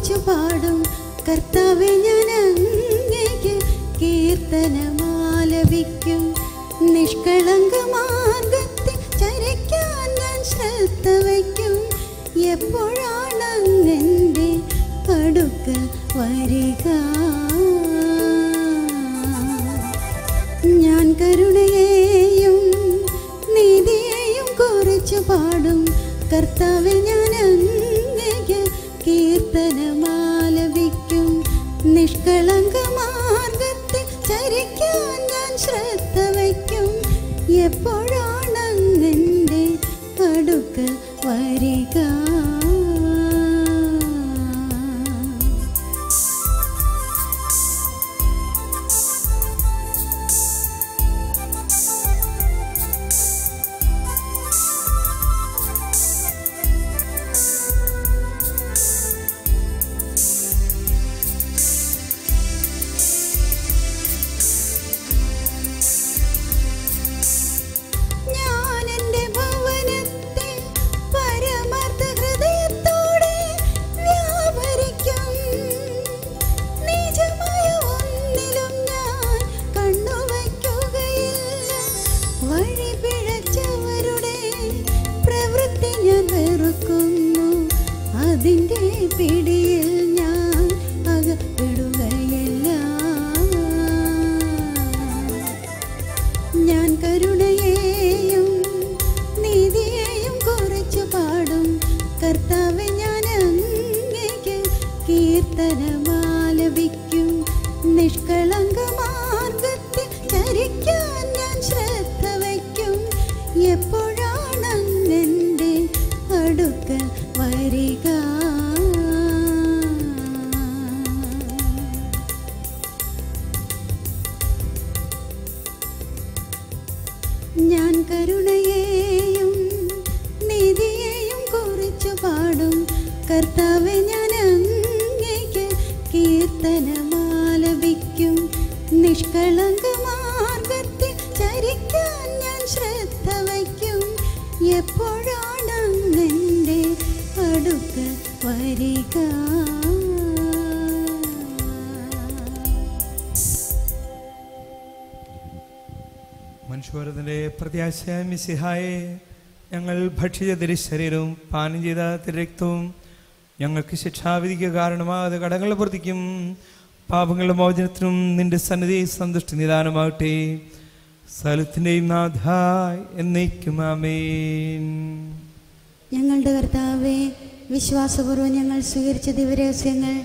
കുറിച്ചു പാടും കർത്താവേ ഞാൻ അങ്ങേക്ക് കീർത്തനമാലപിക്കും. നിഷ്കളങ്ക മാർഗത്തിൽ ചരിക്കാൻ ഞാൻ ശ്രദ്ധ വയ്ക്കും. എപ്പോഴാണ് അങ്ങെൻ്റെ അടുക്കൽ വരിക? ഞാൻ കരുണയെയും നീതിയെയും കുറിച്ചു പാടും കർത്താവേ ഞാൻ അങ്ങേക്ക് കീർത്തനമാലപിക്കും. നിഷ്കളങ്ക മാർഗത്തിൽ ചരിക്കാൻ ഞാൻ ശ്രദ്ധ വയ്ക്കും. എപ്പോഴാണ് അങ്ങെൻ്റെ അടുക്കൽ വരിക? അതിൻ്റെ പിടിയിൽ ഞാൻ അകപ്പെടുകയല്ല. ഞാൻ കരുണയെയും നീതിയെയും കുറിച്ചു പാടും കർത്താവേ ഞാൻ അങ്ങേക്ക് കീർത്തനമാലപിക്കും. നിഷ്കളങ്ക മാർഗത്തിൽ ചരിക്കാൻ ഞാൻ ശ്രദ്ധ വയ്ക്കും. എപ്പോഴാണ് അങ്ങെൻ്റെ അടുക്കൽ വരിക? ഞാൻ കരുണയെയും നീതിയെയും കുറിച്ചു പാടും കർത്താവേ ഞാൻ അങ്ങേക്ക് കീർത്തനമാലപിക്കും. നിഷ്കളങ്ക മാർഗത്തിൽ ചരിക്കാൻ ഞാൻ ശ്രദ്ധ വയ്ക്കും. എപ്പോഴാണ് അങ്ങെൻ്റെ അടുക്കൽ വരിക? മനുഷ്യവർദ്ധന്റെ പ്രത്യാശയായ മിശിഹായെ, ഞങ്ങൾ ഭക്ഷിച്ച തിരുശരീരവും പാനം ചെയ്ത തിരുരക്തവും ഞങ്ങൾക്ക് ശിക്ഷാവിധിക്ക് കാരണമാകാതെ കടങ്ങളുടെ പ്രതിക്കും പാപങ്ങളുടെ മോചനത്തിനും നിന്റെ സന്നിധി സന്തുഷ്ടി നിദാനമാകട്ടെ. സകലത്തിൻ്റെയും നാഥ എന്നേക്കും ആമേൻ. ഞങ്ങളുടെ കർത്താവേ, വിശ്വാസപൂർവ്വം ഞങ്ങൾ സ്വീകരിച്ച ദിവരഹസ്യങ്ങൾ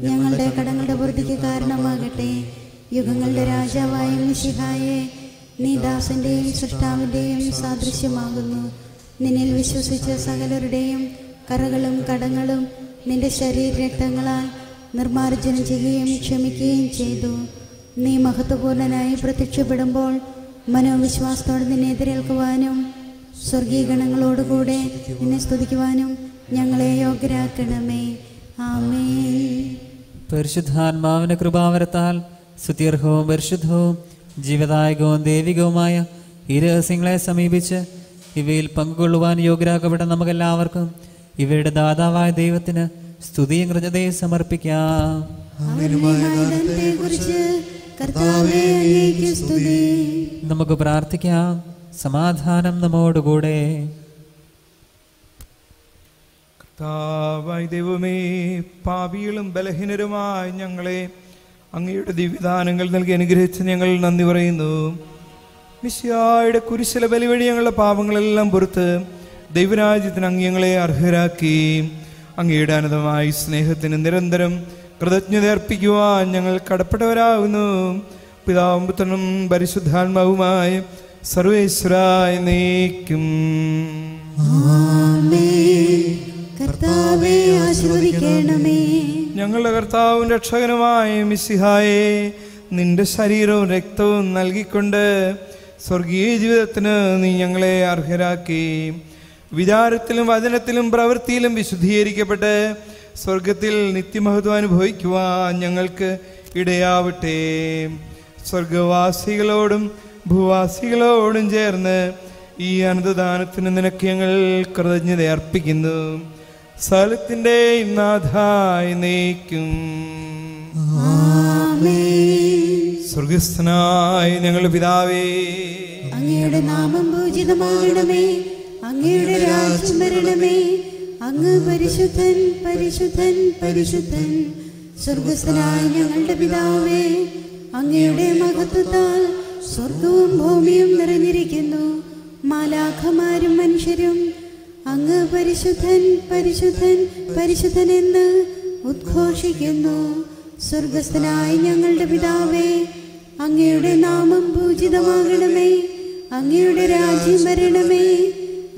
ഞങ്ങളുടെ കടങ്ങളുടെ പൂർത്തിക്ക് കാരണമാകട്ടെ. യുഗങ്ങളുടെ രാജാവായ മിശിഹായെ, നീ ദാസന്റെയും സൃഷ്ടാവിൻ്റെയും സാദൃശ്യമാകുന്നു. നിന്നിൽ വിശ്വസിച്ച സകലരുടെയും കറകളും കടങ്ങളും നിന്റെ ശരീരരക്തങ്ങളാൽ നിർമ്മാർജ്ജനം ചെയ്യുകയും ക്ഷമിക്കുകയും ചെയ്തു. നീ മഹത്വപൂർണനായി പ്രത്യക്ഷപ്പെടുമ്പോൾ മനോവിശ്വാസത്തോടെ നിന്നെ എതിരേൽക്കുവാനും സ്വർഗീയ ഗണങ്ങളോടുകൂടെ നിന്നെ സ്തുതിക്കുവാനും ഞങ്ങളെ യോഗ്യരാക്കണമേ. ആമേൻ. പരിശുദ്ധാത്മാവിന്റെ കൃപാവരത്താൽ സ്തുത്യർഹവും പരിശുദ്ധവും ജീവദായകവും ദൈവികവുമായ ഈ രഹസ്യങ്ങളെ സമീപിച്ച് ഇവയിൽ പങ്കുകൊള്ളുവാൻ യോഗ്യരാക്കപ്പെട്ട നമുക്കെല്ലാവർക്കും ഇവയുടെ ദാതാവായ ദൈവത്തിന് സ്തുതിയും കൃതജ്ഞതയും സമർപ്പിക്കാം. നമുക്ക് പ്രാർത്ഥിക്കാം. സമാധാനം നമ്മോടുകൂടെ. കർത്താവായ ദൈവമേ, പാപികളും ബലഹീനരുമായ ഞങ്ങളെ അങ്ങയുടെ ദിവ്യദാനങ്ങൾ നൽകി അനുഗ്രഹിച്ച് ഞങ്ങൾ നന്ദി പറയുന്നു. മിശിഹായുടെ കുരിശിലെ ബലി വഴി ഞങ്ങളുടെ പാപങ്ങളെല്ലാം പുറത്ത് ദൈവരാജ്യത്തിന് അങ്ങ് ഞങ്ങളെ അർഹരാക്കി. അങ്ങയുടെ അനന്തമായ സ്നേഹത്തിന് നിരന്തരം കൃതജ്ഞത അർപ്പിക്കുവാൻ ഞങ്ങൾ കടപ്പെട്ടവരാകുന്നു. പിതാവും പുത്രനും പരിശുദ്ധാത്മാവുമായ സർവേശ്വരായ എന്നേക്കും. കർത്താവേ ആശീർവദിക്കണമേ. ഞങ്ങളുടെ കർത്താവും രക്ഷകനുമായ മിശിഹായെ, നിന്റെ ശരീരവും രക്തവും നൽകിക്കൊണ്ട് സ്വർഗീയ ജീവിതത്തിന് നീ ഞങ്ങളെ അർഹരാക്കി. വിചാരത്തിലും വചനത്തിലും പ്രവൃത്തിയിലും വിശുദ്ധീകരിക്കപ്പെട്ട് സ്വർഗത്തിൽ നിത്യമഹത്വം അനുഭവിക്കുവാൻ ഞങ്ങൾക്ക് ഇടയാവട്ടെ. സ്വർഗവാസികളോടും ഭൂവാസികളോടും ചേർന്ന് ഈ അനന്തദാനത്തിന് നിനക്ക് ഞങ്ങൾ കൃതജ്ഞത അർപ്പിക്കുന്നു. സകലത്തിൻ്റെയും നാഥായി നയിക്കും. സ്വർഗസ്ഥനായ ഞങ്ങളുടെ പിതാവേ, അങ്ങയുടെ നാമം പൂജിതമാകണമേ. അങ്ങയുടെ രാജ്യം വരണമേ. അങ്ങ് പരിശുദ്ധൻ, പരിശുദ്ധൻ, പരിശുദ്ധൻ. സ്വർഗസ്ഥനായ ഞങ്ങളുടെ പിതാവേ, അങ്ങയുടെ മഹത്വത്താൽ സ്വർഗവും ഭൂമിയും നിറഞ്ഞിരിക്കുന്നു. മാലാഖമാരും മനുഷ്യരും അങ്ങ് പരിശുദ്ധൻ, പരിശുദ്ധൻ, പരിശുദ്ധൻ എന്ന് ഉദ്ഘോഷിക്കുന്നു. സ്വർഗസ്ഥനായ ഞങ്ങളുടെ പിതാവേ, അങ്ങയുടെ നാമം പൂജിതമാകണമേ. അങ്ങയുടെ രാജ്യം വരണമേ.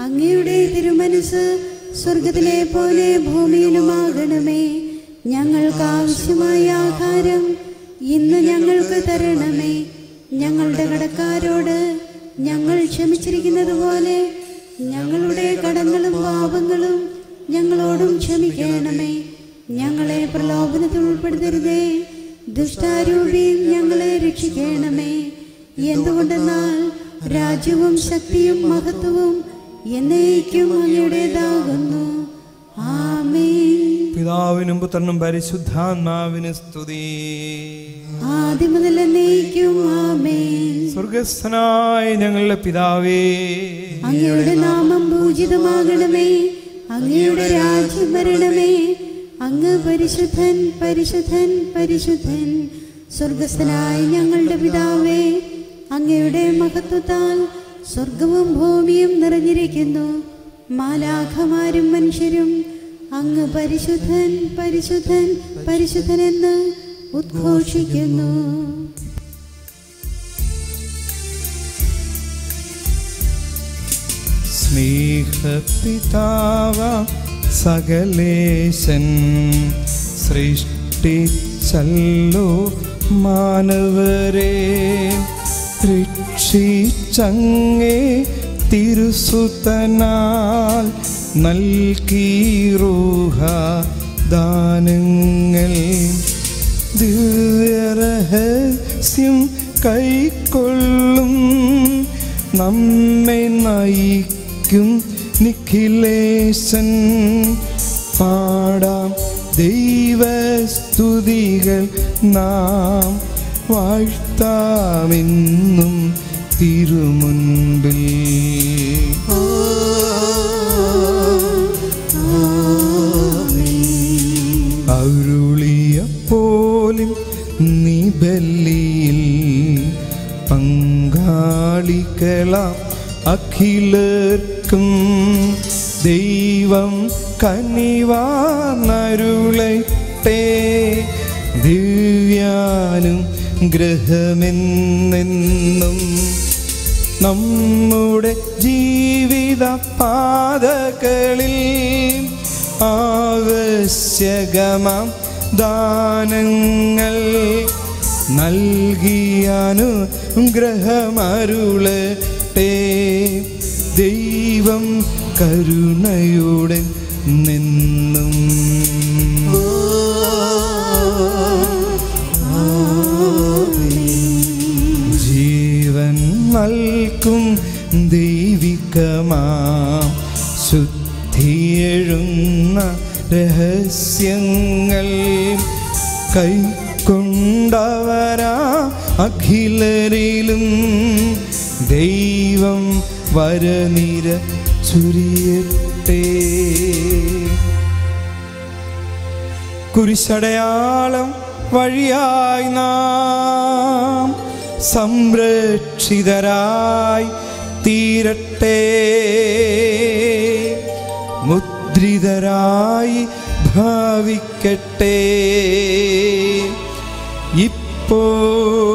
അങ്ങയുടെ തിരുമനസ് സ്വർഗത്തിലെ പോലെ ഭൂമിയിലുമാകണമേ. ഞങ്ങൾക്ക് ആവശ്യമായ ആഹാരം ഇന്ന് ഞങ്ങൾക്ക് തരണമേ. ഞങ്ങളുടെ കടക്കാരോട് ഞങ്ങൾ ക്ഷമിച്ചിരിക്കുന്നത് പോലെ ഞങ്ങളുടെ കടങ്ങളും പാപങ്ങളും ഞങ്ങളോടും ക്ഷമിക്കണമേ. ഞങ്ങളെ പ്രലോഭനത്തിൽ ഉൾപ്പെടുത്തരുതേ, ദുഷ്ടാരൂപിയിൽ ഞങ്ങളെ രക്ഷിക്കണമേ. എന്തുകൊണ്ടെന്നാൽ രാജ്യവും ശക്തിയും മഹത്വവും എന്നേക്കും അങ്ങയുടേതാകുന്നു. ആമേൻ. പിതാവിനും പുത്രനും പരിശുദ്ധാത്മാവിനും സ്തുതി. ആദ്യം മുതൽ എന്നേക്കും ആമേൻ. സ്വർഗസ്ഥനായ ഞങ്ങളുടെ പിതാവേ, അങ്ങയുടെ നാമം പൂജിതമാകണമേ. അങ്ങയുടെ രാജ്യം വരണമേ. അങ്ങ് പരിശുദ്ധൻ, പരിശുദ്ധൻ, പരിശുദ്ധൻ. സ്വർഗസ്ഥനായ ഞങ്ങളുടെ പിതാവേ, അങ്ങയുടെ മഹത്വത്താൽ സ്വർഗവും ഭൂമിയും നിറഞ്ഞിരിക്കുന്നു. മാലാഖമാരും മനുഷ്യരും അങ്ങ് പരിശുദ്ധൻ, പരിശുദ്ധൻ, പരിശുദ്ധൻ എന്ന് ഉദ്ഘോഷിക്കുന്നു. സ്നേഹപിതാവ സകലേശൻ സൃഷ്ടിച്ചല്ലോ മാനവരെ, രക്ഷിച്ചങ്ങേ തിരുസുതനാൽ നൽകിറൂഹ ദാനങ്ങൾ. ദിവ്യരഹസ്യം കൈക്കൊള്ളും നമ്മെ നയിക്കും നിഖിലേശൻ. പാടാം ദൈവസ്തുതികൾ നാം, വാഴ്ത്താമെന്നും തിരുമുൻപിൽ. അരുളിയപ്പോലും നീ ബലിയിൽ പങ്കാളികളാം അഖിലർക്കും ദൈവം കനിവാർന്നരുളട്ടെ. ദിവ്യാനും ഗ്രഹമെന്നെന്നും നമ്മുടെ ജീവിത പാതകളിൽ ആവശ്യകമാം ദാനങ്ങൾ നൽകിയാനുഗ്രഹമരുളട്ടെ. ദൈവം കരുണയോടെ നിന്നും. ജീവൻ നൽകും ദൈവികമാം ശുദ്ധിയെഴുന്ന രഹസ്യങ്ങൾ കൈക്കൊണ്ടവരാ അഖിലരിലും ദൈവം വരനിര ചുരിയട്ടെ. കുരിശടയാളം വഴിയായി നാം സംരക്ഷിതരായി തീരട്ടെ. മുദ്രിതരായി ഭാവിക്കട്ടെ. ഇപ്പോൾ